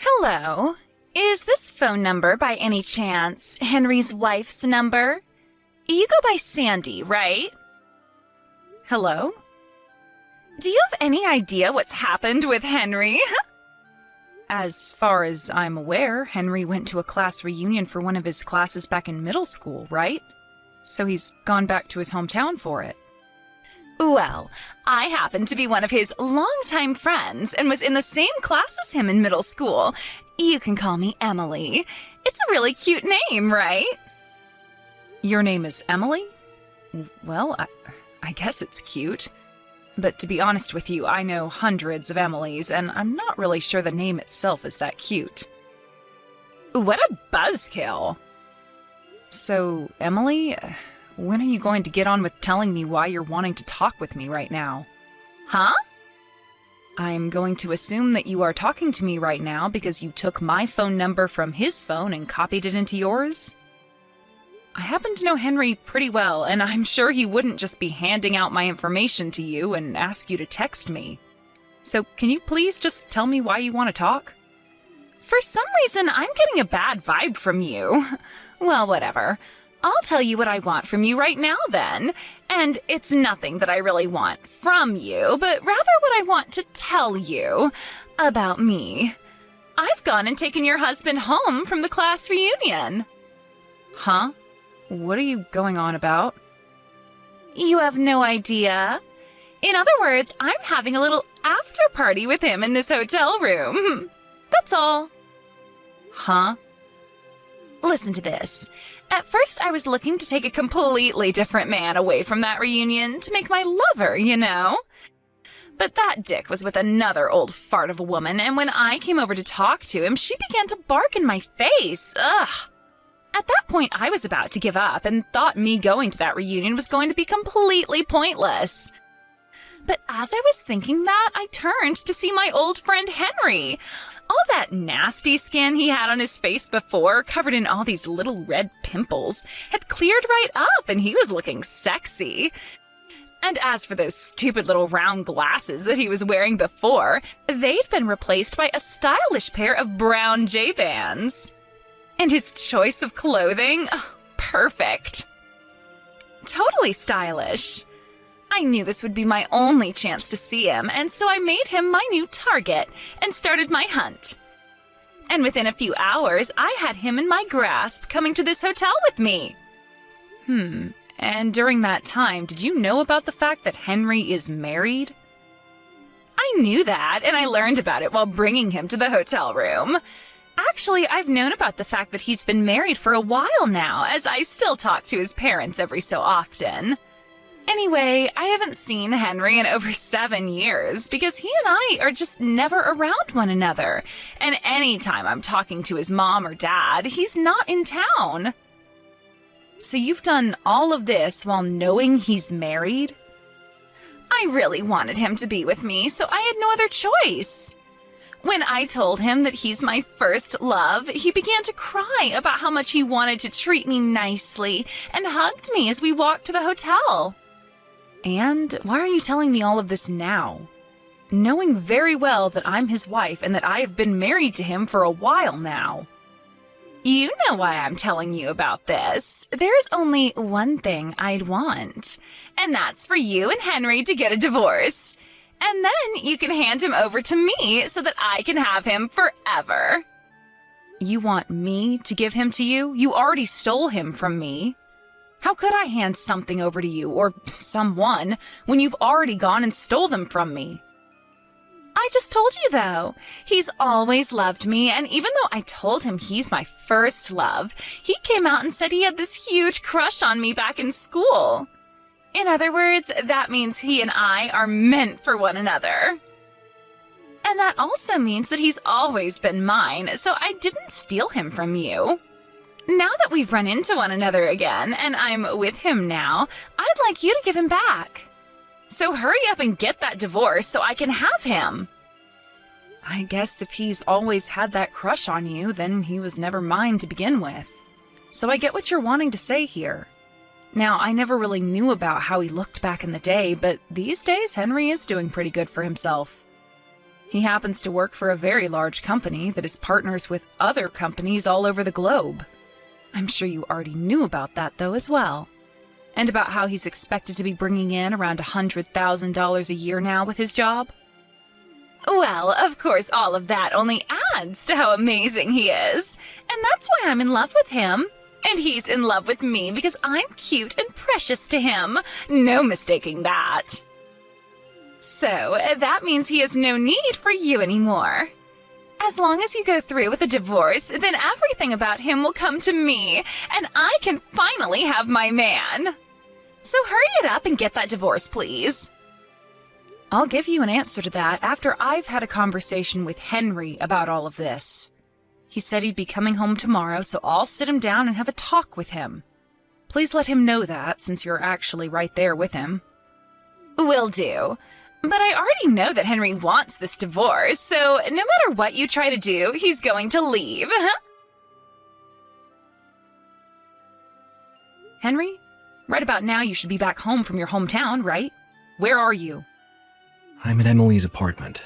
Hello. Is this phone number by any chance Henry's wife's number? You go by Sandy, right? Hello? Do you have any idea what's happened with Henry? As far as I'm aware, Henry went to a class reunion for one of his classes back in middle school, right? So he's gone back to his hometown for it. Well, I happen to be one of his longtime friends and was in the same class as him in middle school. You can call me Emily. It's a really cute name, right? Your name is Emily? Well, I guess it's cute. But to be honest with you, I know hundreds of Emilys, and I'm not really sure the name itself is that cute. What a buzzkill! So, Emily, when are you going to get on with telling me why you're wanting to talk with me right now? Huh? I'm going to assume that you are talking to me right now because you took my phone number from his phone and copied it into yours? I happen to know Henry pretty well, and I'm sure he wouldn't just be handing out my information to you and ask you to text me. So can you please just tell me why you want to talk? For some reason, I'm getting a bad vibe from you. Well, whatever. I'll tell you what I want from you right now, then. And it's nothing that I really want from you, but rather what I want to tell you about me. I've gone and taken your husband home from the class reunion. Huh? What are you going on about? You have no idea. In other words, I'm having a little after party with him in this hotel room. That's all. Huh? Listen to this. At first, I was looking to take a completely different man away from that reunion to make my lover, you know? But that dick was with another old fart of a woman, and when I came over to talk to him, she began to bark in my face. Ugh. At that point, I was about to give up and thought me going to that reunion was going to be completely pointless. But as I was thinking that, I turned to see my old friend Henry. All that nasty skin he had on his face before, covered in all these little red pimples, had cleared right up and he was looking sexy. And as for those stupid little round glasses that he was wearing before, they'd been replaced by a stylish pair of brown J-bands. And his choice of clothing? Oh, perfect. Totally stylish. I knew this would be my only chance to see him, and so I made him my new target and started my hunt. And within a few hours, I had him in my grasp coming to this hotel with me. And during that time, did you know about the fact that Henry is married? I knew that, and I learned about it while bringing him to the hotel room. Actually, I've known about the fact that he's been married for a while now, as I still talk to his parents every so often. Anyway, I haven't seen Henry in over 7 years because he and I are just never around one another. And anytime I'm talking to his mom or dad, he's not in town. So you've done all of this while knowing he's married? I really wanted him to be with me, so I had no other choice. When I told him that he's my first love, he began to cry about how much he wanted to treat me nicely and hugged me as we walked to the hotel. And why are you telling me all of this now? Knowing very well that I'm his wife and that I have been married to him for a while now. You know why I'm telling you about this. There's only one thing I'd want, and that's for you and Henry to get a divorce. And then you can hand him over to me so that I can have him forever. You want me to give him to you? You already stole him from me. How could I hand something over to you, or someone, when you've already gone and stole them from me? I just told you, though. He's always loved me, and even though I told him he's my first love, he came out and said he had this huge crush on me back in school. In other words, that means he and I are meant for one another. And that also means that he's always been mine, so I didn't steal him from you. Now that we've run into one another again, and I'm with him now, I'd like you to give him back. So hurry up and get that divorce so I can have him. I guess if he's always had that crush on you, then he was never mine to begin with. So I get what you're wanting to say here. Now, I never really knew about how he looked back in the day, but these days Henry is doing pretty good for himself. He happens to work for a very large company that is partners with other companies all over the globe. I'm sure you already knew about that, though, as well. And about how he's expected to be bringing in around $100,000 a year now with his job? Well, of course, all of that only adds to how amazing he is. And that's why I'm in love with him. And he's in love with me because I'm cute and precious to him. No mistaking that. So, that means he has no need for you anymore. As long as you go through with a divorce, then everything about him will come to me, and I can finally have my man. So hurry it up and get that divorce, please. I'll give you an answer to that after I've had a conversation with Henry about all of this. He said he'd be coming home tomorrow, so I'll sit him down and have a talk with him. Please let him know that, since you're actually right there with him. Will do. But I already know that Henry wants this divorce, so no matter what you try to do, he's going to leave. Henry, right about now you should be back home from your hometown, right? Where are you? I'm at Emily's apartment.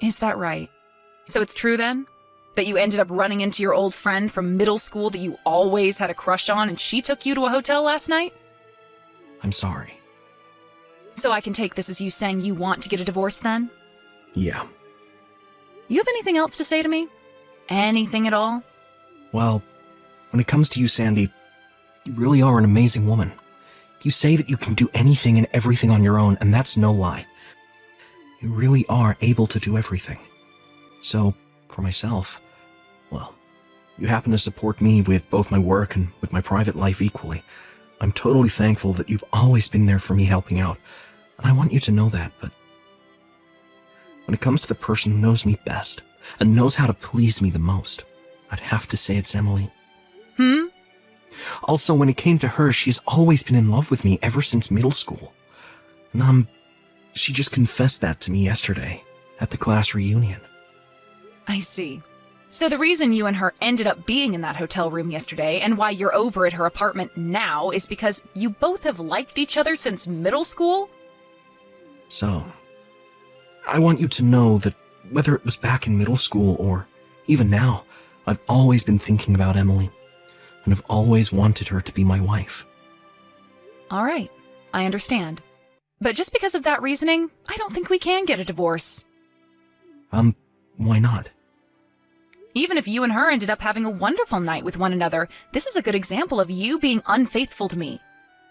Is that right? So it's true then? That you ended up running into your old friend from middle school that you always had a crush on and she took you to a hotel last night? I'm sorry. So I can take this as you saying you want to get a divorce then? Yeah. You have anything else to say to me? Anything at all? Well, when it comes to you, Sandy, you really are an amazing woman. You say that you can do anything and everything on your own, and that's no lie. You really are able to do everything. So, for myself, well, you happen to support me with both my work and with my private life equally. I'm totally thankful that you've always been there for me helping out, and I want you to know that, but when it comes to the person who knows me best and knows how to please me the most, I'd have to say it's Emily. Also, when it came to her, she's always been in love with me ever since middle school. And she just confessed that to me yesterday at the class reunion. I see. So the reason you and her ended up being in that hotel room yesterday and why you're over at her apartment now is because you both have liked each other since middle school? So, I want you to know that whether it was back in middle school or even now, I've always been thinking about Emily, and have always wanted her to be my wife. All right, I understand. But just because of that reasoning, I don't think we can get a divorce. Why not? Even if you and her ended up having a wonderful night with one another, this is a good example of you being unfaithful to me.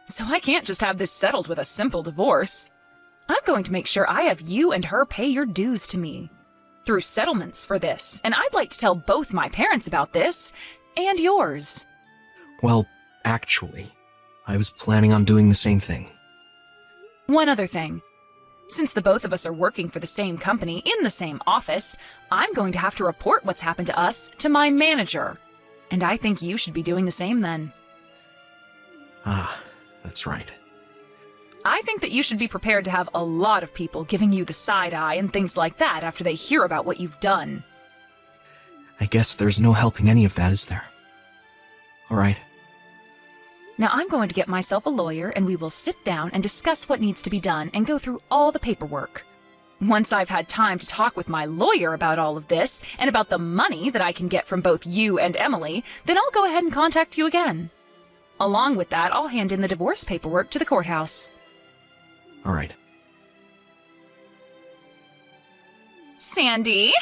So I can't just have this settled with a simple divorce. I'm going to make sure I have you and her pay your dues to me through settlements for this, and I'd like to tell both my parents about this and yours. Well, actually, I was planning on doing the same thing. One other thing. Since the both of us are working for the same company in the same office, I'm going to have to report what's happened to us to my manager. And I think you should be doing the same then. Ah, that's right. I think that you should be prepared to have a lot of people giving you the side eye and things like that after they hear about what you've done. I guess there's no helping any of that, is there? All right. Now I'm going to get myself a lawyer and we will sit down and discuss what needs to be done and go through all the paperwork. Once I've had time to talk with my lawyer about all of this and about the money that I can get from both you and Emily, then I'll go ahead and contact you again. Along with that, I'll hand in the divorce paperwork to the courthouse. All right. Sandy,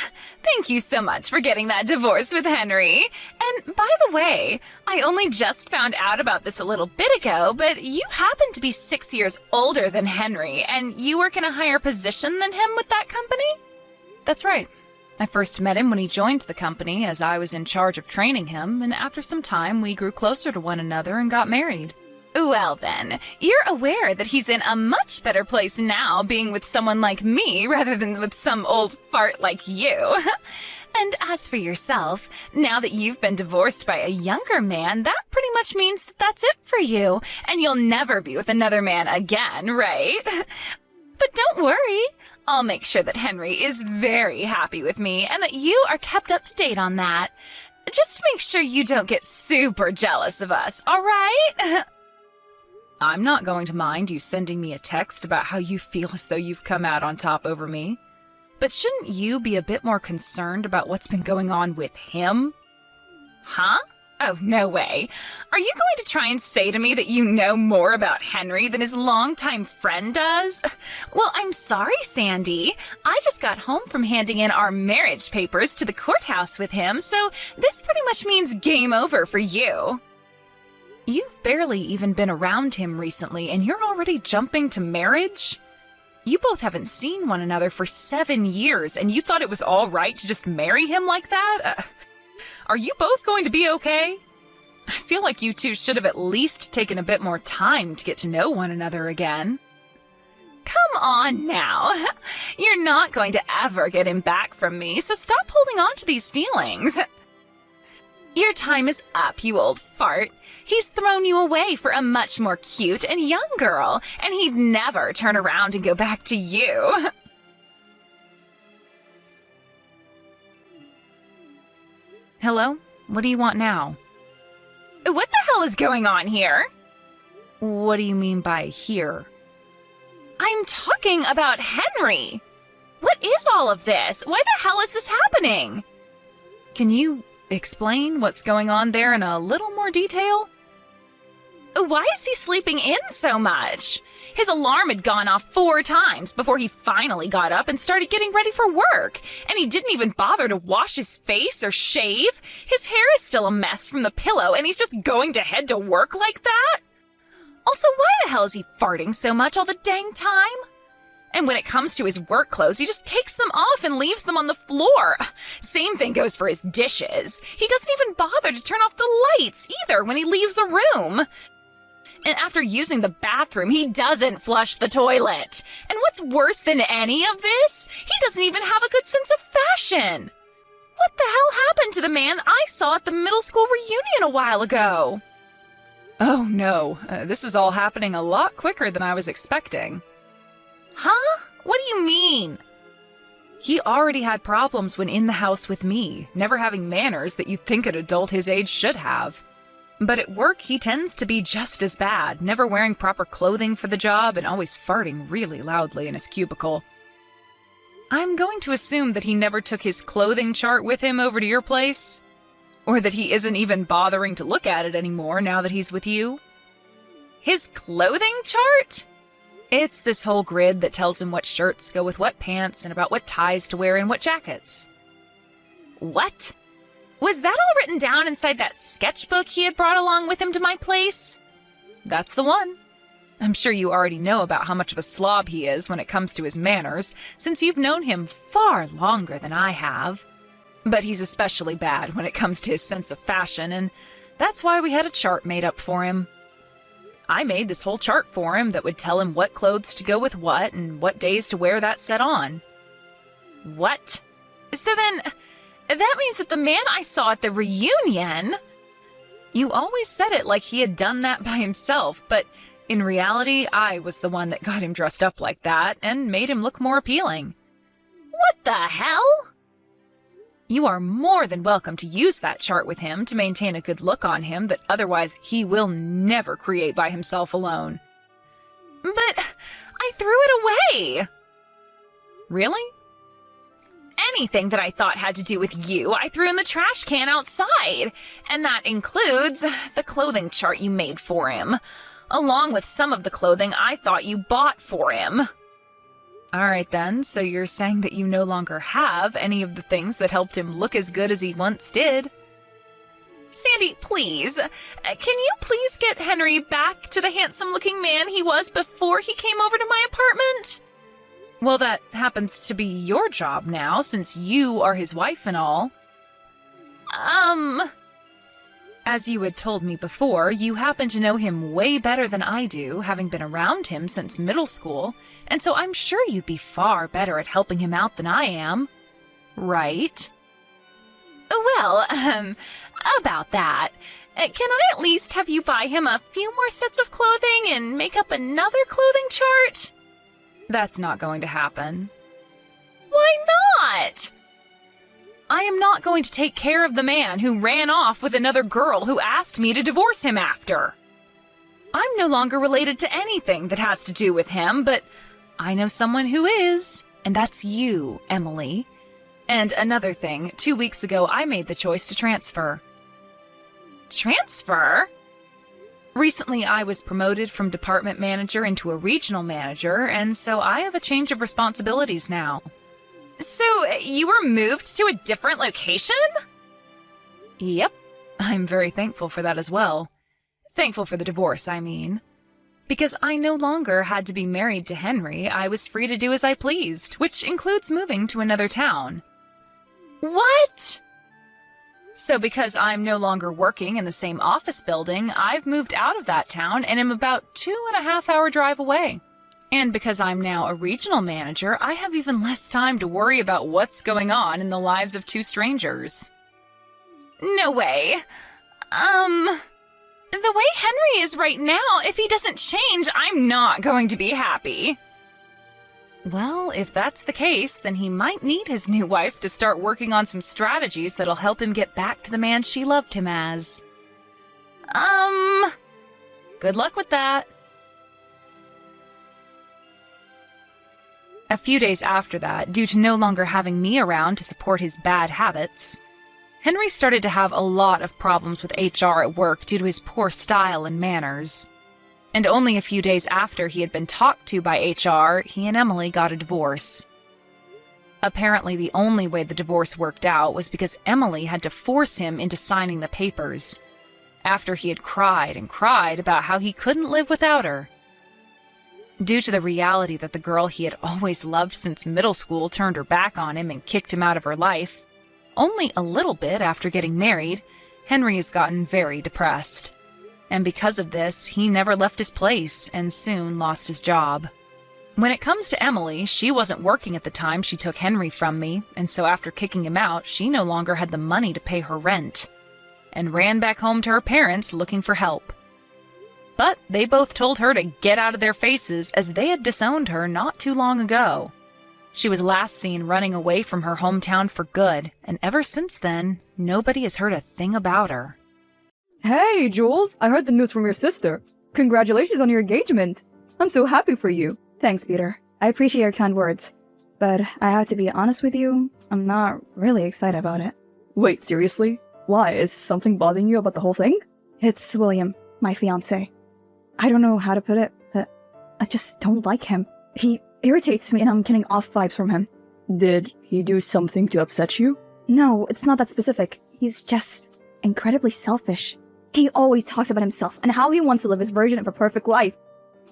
thank you so much for getting that divorce with Henry. And by the way, I only just found out about this a little bit ago, but you happen to be 6 years older than Henry, and you work in a higher position than him with that company? That's right. I first met him when he joined the company, as I was in charge of training him, and after some time we grew closer to one another and got married. Well then, you're aware that he's in a much better place now being with someone like me rather than with some old fart like you. And as for yourself, now that you've been divorced by a younger man, that pretty much means that that's it for you, and you'll never be with another man again, right? But don't worry, I'll make sure that Henry is very happy with me and that you are kept up to date on that. Just make sure you don't get super jealous of us, all right? I'm not going to mind you sending me a text about how you feel as though you've come out on top over me. But shouldn't you be a bit more concerned about what's been going on with him? Huh? Oh, no way. Are you going to try and say to me that you know more about Henry than his longtime friend does? Well, I'm sorry, Sandy. I just got home from handing in our marriage papers to the courthouse with him, so this pretty much means game over for you. You've barely even been around him recently, and you're already jumping to marriage? You both haven't seen one another for 7 years, and you thought it was all right to just marry him like that? Are you both going to be okay? I feel like you two should have at least taken a bit more time to get to know one another again. Come on now. You're not going to ever get him back from me, so stop holding on to these feelings. Your time is up, you old fart. He's thrown you away for a much more cute and young girl, and he'd never turn around and go back to you. Hello? What do you want now? What the hell is going on here? What do you mean by here? I'm talking about Henry. What is all of this? Why the hell is this happening? Can you explain what's going on there in a little more detail? Why is he sleeping in so much? His alarm had gone off 4 times before he finally got up and started getting ready for work. And he didn't even bother to wash his face or shave. His hair is still a mess from the pillow, and he's just going to head to work like that? Also, why the hell is he farting so much all the dang time? And when it comes to his work clothes, he just takes them off and leaves them on the floor. Same thing goes for his dishes. He doesn't even bother to turn off the lights either when he leaves a room. And after using the bathroom, he doesn't flush the toilet. And what's worse than any of this? He doesn't even have a good sense of fashion. What the hell happened to the man I saw at the middle school reunion a while ago? Oh no, this is all happening a lot quicker than I was expecting. Huh? What do you mean? He already had problems when in the house with me, never having manners that you'd think an adult his age should have. But at work, he tends to be just as bad, never wearing proper clothing for the job and always farting really loudly in his cubicle. I'm going to assume that he never took his clothing chart with him over to your place? Or that he isn't even bothering to look at it anymore now that he's with you? His clothing chart? It's this whole grid that tells him what shirts go with what pants and about what ties to wear and what jackets. What? Was that all written down inside that sketchbook he had brought along with him to my place? That's the one. I'm sure you already know about how much of a slob he is when it comes to his manners, since you've known him far longer than I have. But he's especially bad when it comes to his sense of fashion, and that's why we had a chart made up for him. I made this whole chart for him that would tell him what clothes to go with what and what days to wear that set on. What? So then, that means that the man I saw at the reunion... You always said it like he had done that by himself, but in reality, I was the one that got him dressed up like that and made him look more appealing. What the hell? You are more than welcome to use that chart with him to maintain a good look on him that otherwise he will never create by himself alone. But I threw it away! Really? Anything that I thought had to do with you, I threw in the trash can outside. And that includes the clothing chart you made for him, along with some of the clothing I thought you bought for him. All right then, so you're saying that you no longer have any of the things that helped him look as good as he once did. Sandy, please, can you please get Henry back to the handsome-looking man he was before he came over to my apartment? Well, that happens to be your job now, since you are his wife and all. As you had told me before, you happen to know him way better than I do, having been around him since middle school, and so I'm sure you'd be far better at helping him out than I am. Right? Well, about that. Can I at least have you buy him a few more sets of clothing and make up another clothing chart? That's not going to happen. Why not? I am not going to take care of the man who ran off with another girl who asked me to divorce him after. I'm no longer related to anything that has to do with him, but I know someone who is, And that's you, Emily. And another thing, 2 weeks ago I made the choice to transfer. Transfer? Recently I was promoted from department manager into a regional manager, and so I have a change of responsibilities now. So, you were moved to a different location? Yep, I'm very thankful for that as well. Thankful for the divorce, I mean. Because I no longer had to be married to Henry, I was free to do as I pleased, which includes moving to another town. What? So because I'm no longer working in the same office building, I've moved out of that town and am about 2.5-hour drive away. And because I'm now a regional manager, I have even less time to worry about what's going on in the lives of two strangers. No way. The way Henry is right now, if he doesn't change, I'm not going to be happy. Well, if that's the case, then he might need his new wife to start working on some strategies that'll help him get back to the man she loved him as. Good luck with that. A few days after that, due to no longer having me around to support his bad habits, Henry started to have a lot of problems with HR at work due to his poor style and manners. And only a few days after he had been talked to by HR, he and Emily got a divorce. Apparently, the only way the divorce worked out was because Emily had to force him into signing the papers, after he had cried and cried about how he couldn't live without her. Due to the reality that the girl he had always loved since middle school turned her back on him and kicked him out of her life, only a little bit after getting married, Henry has gotten very depressed. And because of this, he never left his place and soon lost his job. When it comes to Emily, she wasn't working at the time she took Henry from me, and so after kicking him out, she no longer had the money to pay her rent, and ran back home to her parents looking for help. But they both told her to get out of their faces as they had disowned her not too long ago. She was last seen running away from her hometown for good, and ever since then, nobody has heard a thing about her. Hey, Jules, I heard the news from your sister. Congratulations on your engagement. I'm so happy for you. Thanks, Peter. I appreciate your kind words. But I have to be honest with you, I'm not really excited about it. Wait, seriously? Why? Is something bothering you about the whole thing? It's William, my fiancé. I don't know how to put it, but I just don't like him. He irritates me and I'm getting off vibes from him. Did he do something to upset you? No, it's not that specific. He's just incredibly selfish. He always talks about himself and how he wants to live his version of a perfect life,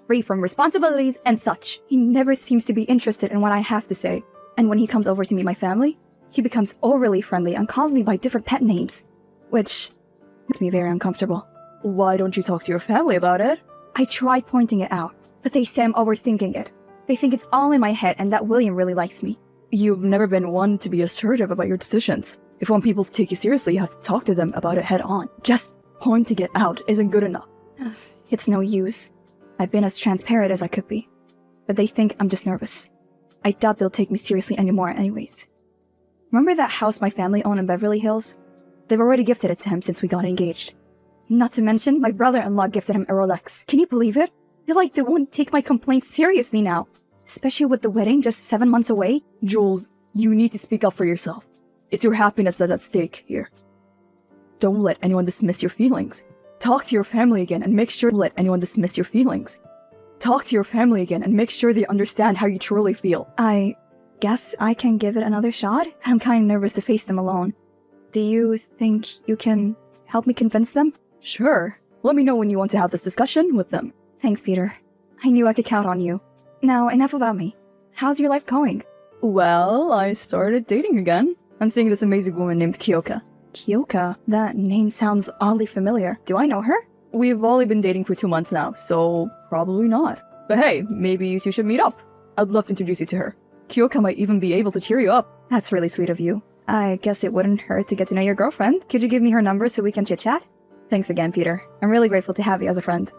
free from responsibilities and such. He never seems to be interested in what I have to say. And when he comes over to meet my family, he becomes overly friendly and calls me by different pet names, which makes me very uncomfortable. Why don't you talk to your family about it? I tried pointing it out, but they say I'm overthinking it. They think it's all in my head and that William really likes me. You've never been one to be assertive about your decisions. If you want people to take you seriously, you have to talk to them about it head on. Just pointing it out isn't good enough. It's no use. I've been as transparent as I could be. But they think I'm just nervous. I doubt they'll take me seriously anymore anyways. Remember that house my family owned in Beverly Hills? They've already gifted it to him since we got engaged. Not to mention, my brother-in-law gifted him a Rolex. Can you believe it? I feel like they won't take my complaints seriously now. Especially with the wedding just 7 months away. Jules, you need to speak up for yourself. It's your happiness that's at stake here. Don't let anyone dismiss your feelings. Talk to your family again and make sure let anyone dismiss your feelings. Talk to your family again and make sure they understand how you truly feel. I guess I can give it another shot. I'm kind of nervous to face them alone. Do you think you can help me convince them? Sure. Let me know when you want to have this discussion with them. Thanks, Peter. I knew I could count on you. Now, enough about me. How's your life going? Well, I started dating again. I'm seeing this amazing woman named Kyoka. Kyoka? That name sounds oddly familiar. Do I know her? We've only been dating for 2 months now, so probably not. But hey, maybe you two should meet up. I'd love to introduce you to her. Kyoka might even be able to cheer you up. That's really sweet of you. I guess it wouldn't hurt to get to know your girlfriend. Could you give me her number so we can chit-chat? Thanks again, Peter. I'm really grateful to have you as a friend.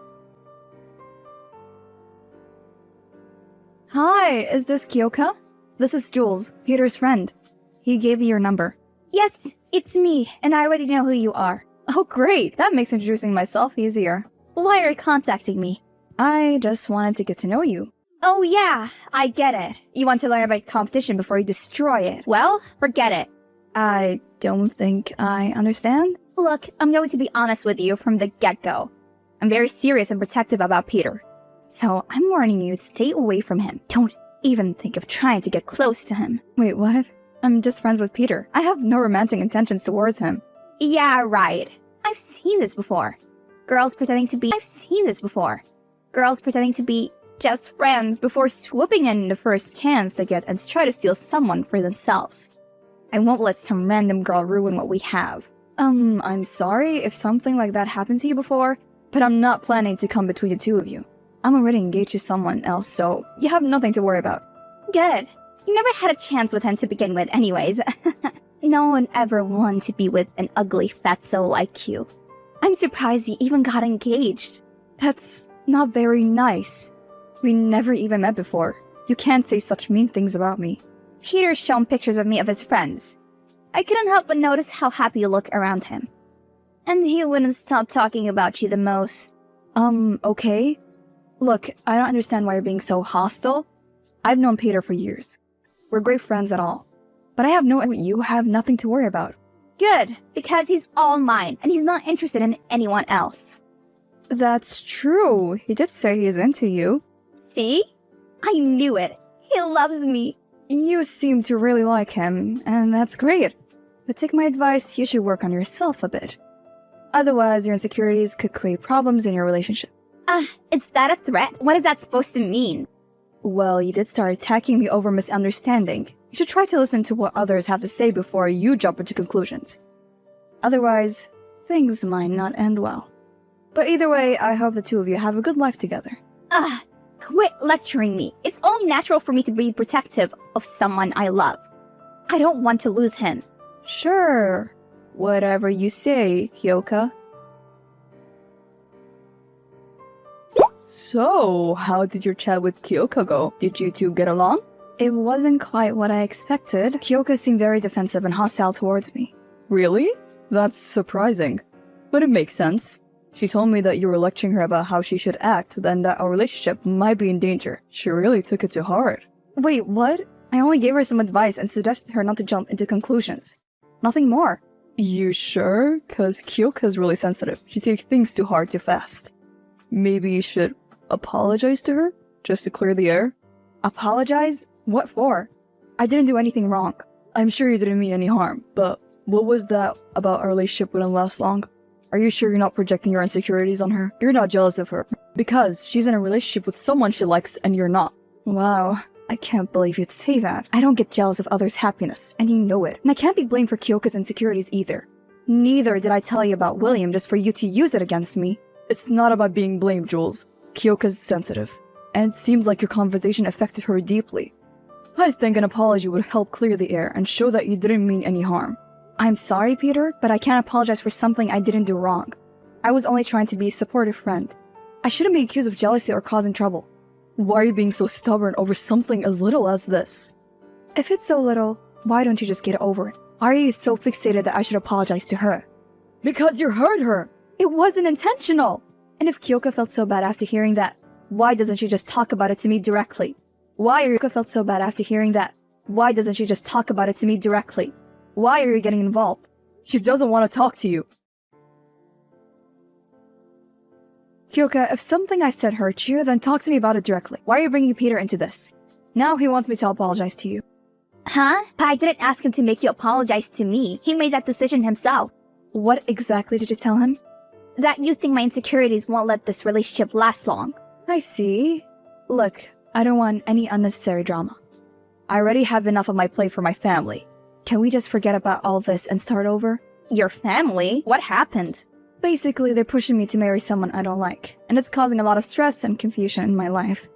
Hi, is this Kyoka? This is Jules, Peter's friend. He gave me your number. Yes, it's me, and I already know who you are. Oh, great. That makes introducing myself easier. Why are you contacting me? I just wanted to get to know you. Oh yeah, I get it. You want to learn about competition before you destroy it. Well, forget it. I don't think I understand. Look, I'm going to be honest with you from the get-go. I'm very serious and protective about Peter. So I'm warning you to stay away from him. Don't even think of trying to get close to him. Wait, what? I'm just friends with Peter. I have no romantic intentions towards him. Yeah, right. I've seen this before. Girls pretending to be just friends before swooping in the first chance they get and try to steal someone for themselves. I won't let some random girl ruin what we have. I'm sorry if something like that happened to you before, but I'm not planning to come between the two of you. I'm already engaged to someone else, so you have nothing to worry about. Good. You never had a chance with him to begin with anyways. No one ever wanted to be with an ugly fatso like you. I'm surprised you even got engaged. That's not very nice. We never even met before. You can't say such mean things about me. Peter's shown pictures of me of his friends. I couldn't help but notice how happy you look around him. And he wouldn't stop talking about you the most. Okay? Look, I don't understand why you're being so hostile. I've known Peter for years. We're great friends at all. But you have nothing to worry about. Good, because he's all mine, and he's not interested in anyone else. That's true. He did say he's into you. See? I knew it. He loves me. You seem to really like him, and that's great. But take my advice, you should work on yourself a bit. Otherwise, your insecurities could create problems in your relationship. Is that a threat? What is that supposed to mean? Well, you did start attacking me over misunderstanding. You should try to listen to what others have to say before you jump into conclusions. Otherwise, things might not end well. But either way, I hope the two of you have a good life together. Quit lecturing me. It's only natural for me to be protective of someone I love. I don't want to lose him. Sure. Whatever you say, Kyoka. So, how did your chat with Kyoka go? Did you two get along? It wasn't quite what I expected. Kyoka seemed very defensive and hostile towards me. Really? That's surprising. But it makes sense. She told me that you were lecturing her about how she should act, then that our relationship might be in danger. She really took it to heart. Wait, what? I only gave her some advice and suggested her not to jump into conclusions. Nothing more. You sure? Cause Kyoka's really sensitive. She takes things too hard too fast. Maybe you should apologize to her? Just to clear the air? Apologize? What for? I didn't do anything wrong. I'm sure you didn't mean any harm, but what was that about our relationship wouldn't last long? Are you sure you're not projecting your insecurities on her? You're not jealous of her. Because she's in a relationship with someone she likes and you're not. Wow, I can't believe you'd say that. I don't get jealous of others' happiness, and you know it. And I can't be blamed for Kyoka's insecurities either. Neither did I tell you about William just for you to use it against me. It's not about being blamed, Jules. Kyoka's sensitive, and it seems like your conversation affected her deeply. I think an apology would help clear the air and show that you didn't mean any harm. I'm sorry, Peter, but I can't apologize for something I didn't do wrong. I was only trying to be a supportive friend. I shouldn't be accused of jealousy or causing trouble. Why are you being so stubborn over something as little as this? If it's so little, why don't you just get over it? Why are you so fixated that I should apologize to her? Because you hurt her! It wasn't intentional! And if Kyoka felt so bad after hearing that, why doesn't she just talk about it to me directly? Why are you getting involved? She doesn't want to talk to you. Kyoka, if something I said hurt you, then talk to me about it directly. Why are you bringing Peter into this? Now he wants me to apologize to you. Huh? But I didn't ask him to make you apologize to me. He made that decision himself. What exactly did you tell him? That you think my insecurities won't let this relationship last long. I see. Look, I don't want any unnecessary drama. I already have enough on my plate for my family. Can we just forget about all this and start over? Your family? What happened? Basically, they're pushing me to marry someone I don't like, and it's causing a lot of stress and confusion in my life.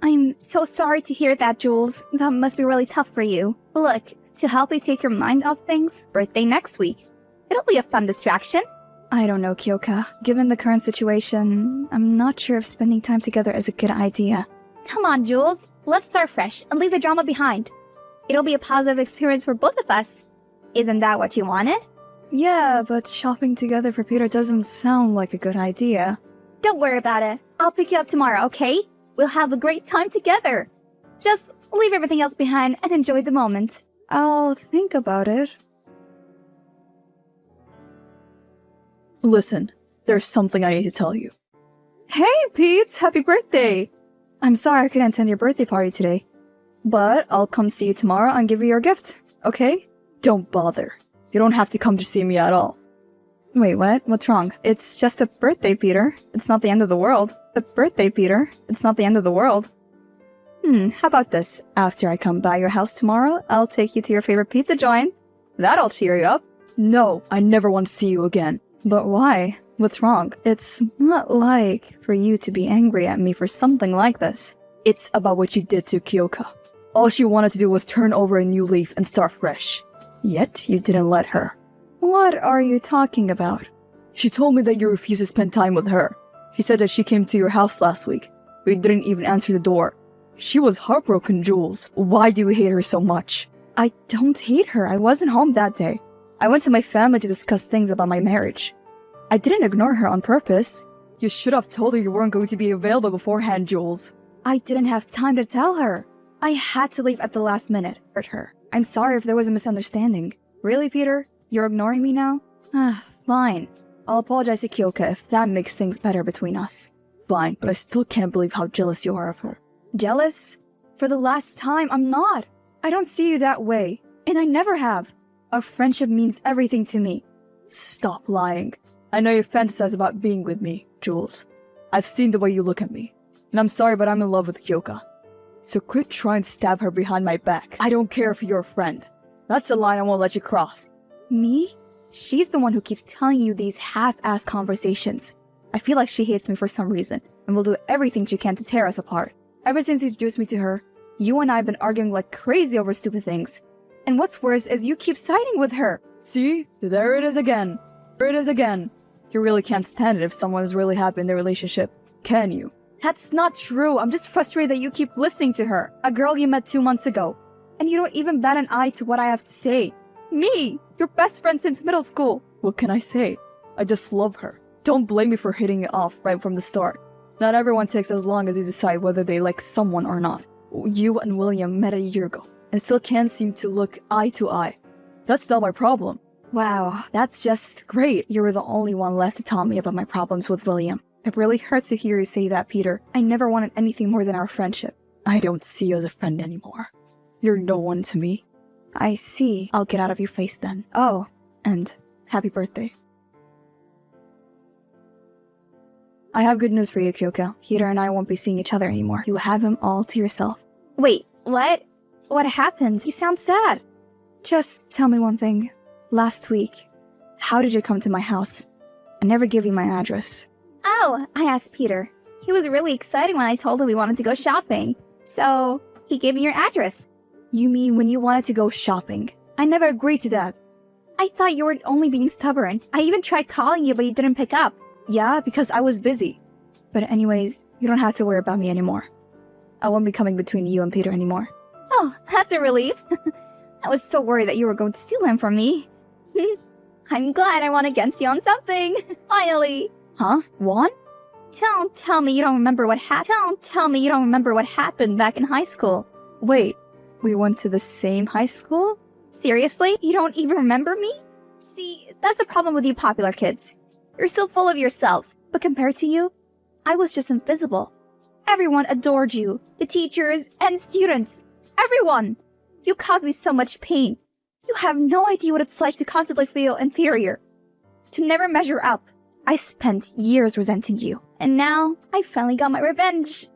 I'm so sorry to hear that, Jules. That must be really tough for you. Look, to help you take your mind off things, birthday next week. It'll be a fun distraction. I don't know, Kyoka. Given the current situation, I'm not sure if spending time together is a good idea. Come on, Jules. Let's start fresh and leave the drama behind. It'll be a positive experience for both of us. Isn't that what you wanted? Yeah, but shopping together for Peter doesn't sound like a good idea. Don't worry about it. I'll pick you up tomorrow, okay? We'll have a great time together. Just leave everything else behind and enjoy the moment. I'll think about it. Listen, there's something I need to tell you. Hey, Pete! Happy birthday! I'm sorry I couldn't attend your birthday party today. But I'll come see you tomorrow and give you your gift, okay? Don't bother. You don't have to come to see me at all. Wait, what? What's wrong? It's just a birthday, Peter. It's not the end of the world. A birthday, Peter. It's not the end of the world. How about this? After I come by your house tomorrow, I'll take you to your favorite pizza joint. That'll cheer you up. No, I never want to see you again. But why? What's wrong? It's not like for you to be angry at me for something like this. It's about what you did to Kyoka. All she wanted to do was turn over a new leaf and start fresh. Yet you didn't let her. What are you talking about? She told me that you refused to spend time with her. She said that she came to your house last week, but you didn't even answer the door. She was heartbroken, Jules. Why do you hate her so much? I don't hate her. I wasn't home that day. I went to my family to discuss things about my marriage. I didn't ignore her on purpose. You should have told her you weren't going to be available beforehand, Jules. I didn't have time to tell her. I had to leave at the last minute. Hurt her. I'm sorry if there was a misunderstanding. Really, Peter? You're ignoring me now? Fine. I'll apologize to Kyoka if that makes things better between us. Fine, but I still can't believe how jealous you are of her. Jealous? For the last time, I'm not. I don't see you that way. And I never have. Our friendship means everything to me. Stop lying. I know you fantasize about being with me, Jules. I've seen the way you look at me. And I'm sorry, but I'm in love with Kyoka. So quit trying to stab her behind my back. I don't care if you're a friend. That's a line I won't let you cross. Me? She's the one who keeps telling you these half-assed conversations. I feel like she hates me for some reason, and will do everything she can to tear us apart. Ever since you introduced me to her, you and I have been arguing like crazy over stupid things. And what's worse is you keep siding with her. See? There it is again. There it is again. You really can't stand it if someone is really happy in their relationship, can you? That's not true. I'm just frustrated that you keep listening to her, a girl you met 2 months ago. And you don't even bat an eye to what I have to say. Me, your best friend since middle school. What can I say? I just love her. Don't blame me for hitting it off right from the start. Not everyone takes as long as you decide whether they like someone or not. You and William met a year ago, and still can't seem to look eye to eye. That's not my problem. Wow, that's just great. You were the only one left to tell me about my problems with William. It really hurts to hear you say that, Peter. I never wanted anything more than our friendship. I don't see you as a friend anymore. You're no one to me. I see. I'll get out of your face then. Oh, and happy birthday. I have good news for you, Kyoka. Peter and I won't be seeing each other anymore. You have him all to yourself. Wait, what? What happened? You sound sad. Just tell me one thing. Last week, how did you come to my house? I never gave you my address. Oh, I asked Peter. He was really excited when I told him we wanted to go shopping. So, he gave me your address. You mean when you wanted to go shopping? I never agreed to that. I thought you were only being stubborn. I even tried calling you, but you didn't pick up. Yeah, because I was busy. But anyways, you don't have to worry about me anymore. I won't be coming between you and Peter anymore. Oh, that's a relief. I was so worried that you were going to steal him from me. I'm glad I won against you on something. Finally. Huh? Won? Don't tell me you don't remember what happened back in high school. Wait, we went to the same high school? Seriously? You don't even remember me? See, that's a problem with you popular kids. You're so full of yourselves, but compared to you, I was just invisible. Everyone adored you, the teachers and students. Everyone! You caused me so much pain. You have no idea what it's like to constantly feel inferior. To never measure up. I spent years resenting you, and now I finally got my revenge.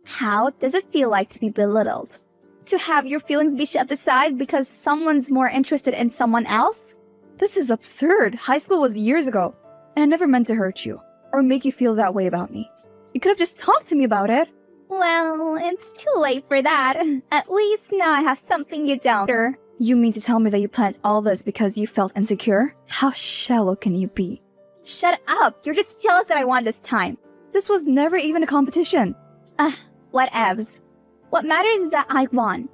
How does it feel like to be belittled? To have your feelings be set aside because someone's more interested in someone else? This is absurd. High school was years ago, and I never meant to hurt you, or make you feel that way about me. You could have just talked to me about it. Well, it's too late for that. At least now I have something you don't. You mean to tell me that you planned all this because you felt insecure? How shallow can you be? Shut up! You're just jealous that I won this time. This was never even a competition. Whatevs. What matters is that I won.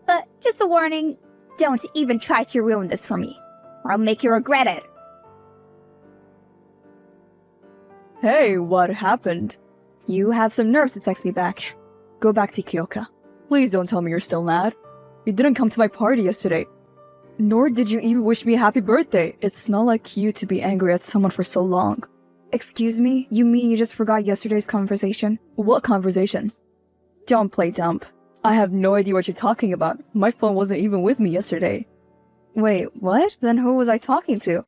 But just a warning, don't even try to ruin this for me, or I'll make you regret it. Hey, what happened? You have some nerves to text me back. Go back to Kyoka. Please don't tell me you're still mad. You didn't come to my party yesterday. Nor did you even wish me a happy birthday. It's not like you to be angry at someone for so long. Excuse me? You mean you just forgot yesterday's conversation? What conversation? Don't play dumb. I have no idea what you're talking about. My phone wasn't even with me yesterday. Wait, what? Then who was I talking to?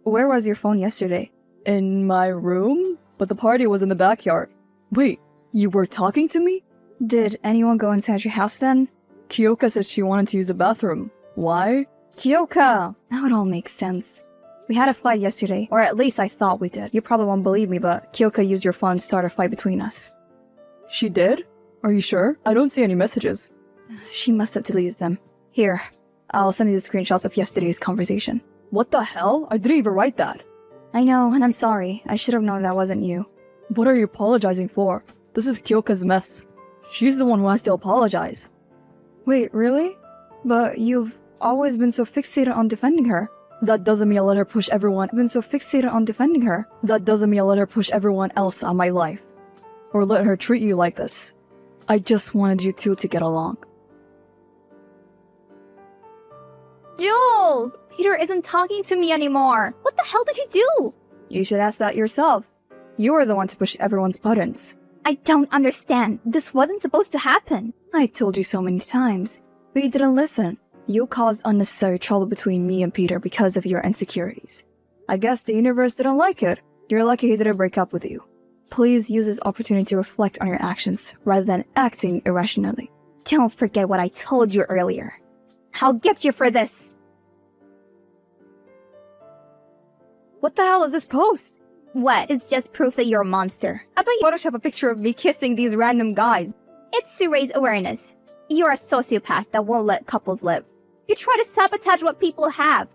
Where was your phone yesterday? In my room? But the party was in the backyard. Wait, you were talking to me? Did anyone go inside your house then? Kyoka said she wanted to use the bathroom. Why? Kyoka! Now it all makes sense. We had a fight yesterday, or at least I thought we did. You probably won't believe me, but Kyoka used your phone to start a fight between us. She did? Are you sure? I don't see any messages. She must have deleted them. Here, I'll send you the screenshots of yesterday's conversation. What the hell? I didn't even write that. I know, and I'm sorry. I should have known that wasn't you. What are you apologizing for? This is Kyoka's mess. She's the one who has to apologize. Wait, really? But you've always been so fixated on defending her. That doesn't mean I let her push everyone. That doesn't mean I let her push everyone else on my life. Or let her treat you like this. I just wanted you two to get along. Jules! Peter isn't talking to me anymore. What the hell did he do? You should ask that yourself. You were the one to push everyone's buttons. I don't understand. This wasn't supposed to happen. I told you so many times, but you didn't listen. You caused unnecessary trouble between me and Peter because of your insecurities. I guess the universe didn't like it. You're lucky he didn't break up with you. Please use this opportunity to reflect on your actions rather than acting irrationally. Don't forget what I told you earlier. I'll get you for this. What the hell is this post? What? It's just proof that you're a monster. I bet you Photoshop a picture of me kissing these random guys. It's to raise awareness. You're a sociopath that won't let couples live. You try to sabotage what people have.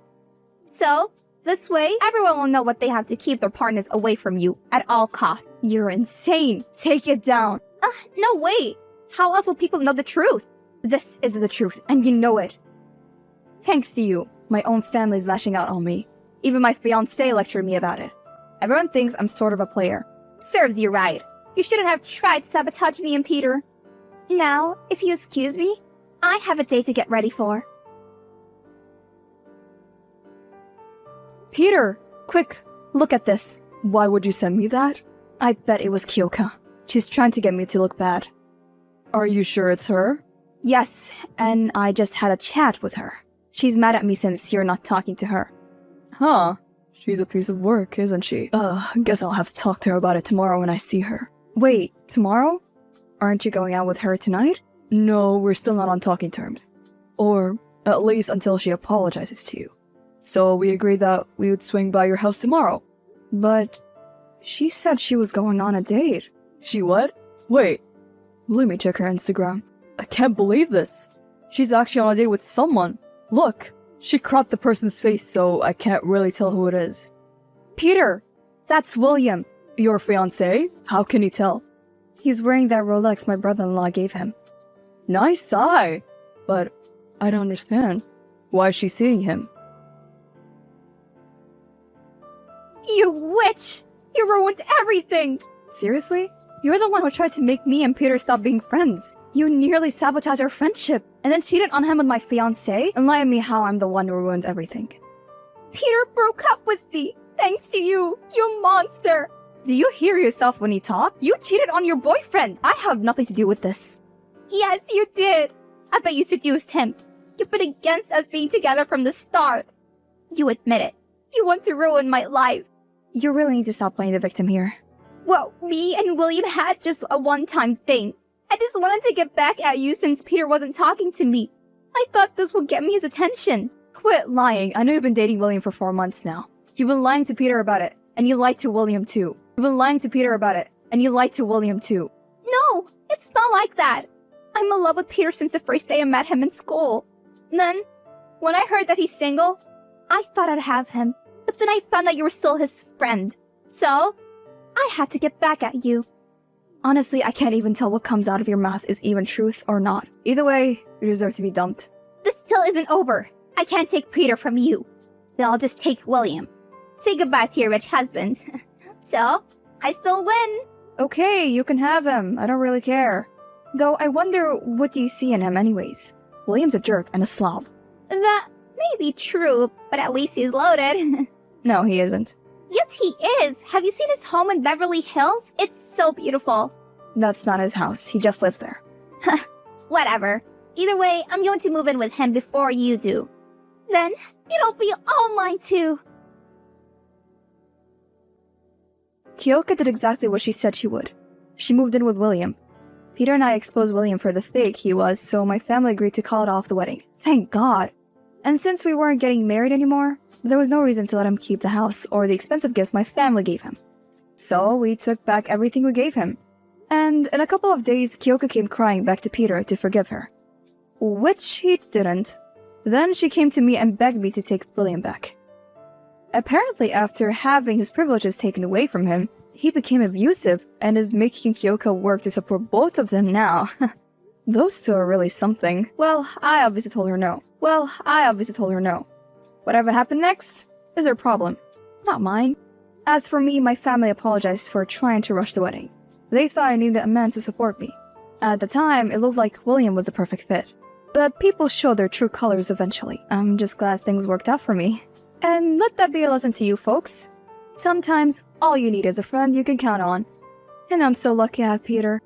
So, this way, everyone will know what they have to keep their partners away from you at all costs. You're insane. Take it down. No way. How else will people know the truth? This is the truth, and you know it. Thanks to you, my own family's lashing out on me. Even my fiancé lectured me about it. Everyone thinks I'm sort of a player. Serves you right. You shouldn't have tried to sabotage me and Peter. Now, if you excuse me, I have a date to get ready for. Peter, quick, look at this. Why would you send me that? I bet it was Kyoka. She's trying to get me to look bad. Are you sure it's her? Yes, and I just had a chat with her. She's mad at me since you're not talking to her. Huh. She's a piece of work, isn't she? Guess I'll have to talk to her about it tomorrow when I see her. Wait, tomorrow? Aren't you going out with her tonight? No, we're still not on talking terms. Or, at least until she apologizes to you. So we agreed that we would swing by your house tomorrow. But she said she was going on a date. She what? Wait, let me check her Instagram. I can't believe this. She's actually on a date with someone. Look, she cropped the person's face, so I can't really tell who it is. Peter, that's William. Your fiancé? How can you tell? He's wearing that Rolex my brother-in-law gave him. Nice eye. But I don't understand. Why is she seeing him? You witch! You ruined everything! Seriously? You're the one who tried to make me and Peter stop being friends. You nearly sabotaged our friendship, and then cheated on him with my fiancé, and lied to me how I'm the one who ruined everything. Peter broke up with me, thanks to you, you monster! Do you hear yourself when you talk? You cheated on your boyfriend! I have nothing to do with this. Yes, you did! I bet you seduced him. You've been against us being together from the start. You admit it. You want to ruin my life. You really need to stop playing the victim here. Well, me and William had just a one-time thing. I just wanted to get back at you since Peter wasn't talking to me. I thought this would get me his attention. Quit lying. I know you've been dating William for 4 months now. You've been lying to Peter about it, and you lied to William too. You've been lying to Peter about it, and you lied to William too. No, it's not like that. I'm in love with Peter since the first day I met him in school. Then, when I heard that he's single, I thought I'd have him. But then I found that you were still his friend. So, I had to get back at you. Honestly, I can't even tell what comes out of your mouth is even truth or not. Either way, you deserve to be dumped. This still isn't over. I can't take Peter from you. Then I'll just take William. Say goodbye to your rich husband. So, I still win. Okay, you can have him. I don't really care. Though I wonder, what do you see in him anyways? William's a jerk and a slob. That may be true, but at least he's loaded. No, he isn't. Yes, he is. Have you seen his home in Beverly Hills? It's so beautiful. That's not his house. He just lives there. Whatever. Either way, I'm going to move in with him before you do. Then, it'll be all mine too. Kyoka did exactly what she said she would. She moved in with William. Peter and I exposed William for the fake he was, so my family agreed to call it off the wedding. Thank God! And since we weren't getting married anymore, there was no reason to let him keep the house or the expensive gifts my family gave him. So we took back everything we gave him. And in a couple of days, Kyoka came crying back to Peter to forgive her. Which he didn't. Then she came to me and begged me to take William back. Apparently, after having his privileges taken away from him, he became abusive and is making Kyoka work to support both of them now. Those two are really something. Well, I obviously told her no. Whatever happened next is their problem, not mine. As for me, my family apologized for trying to rush the wedding. They thought I needed a man to support me. At the time, it looked like William was the perfect fit. But people showed their true colors eventually. I'm just glad things worked out for me. And let that be a lesson to you folks. Sometimes, all you need is a friend you can count on. And I'm so lucky I have Peter.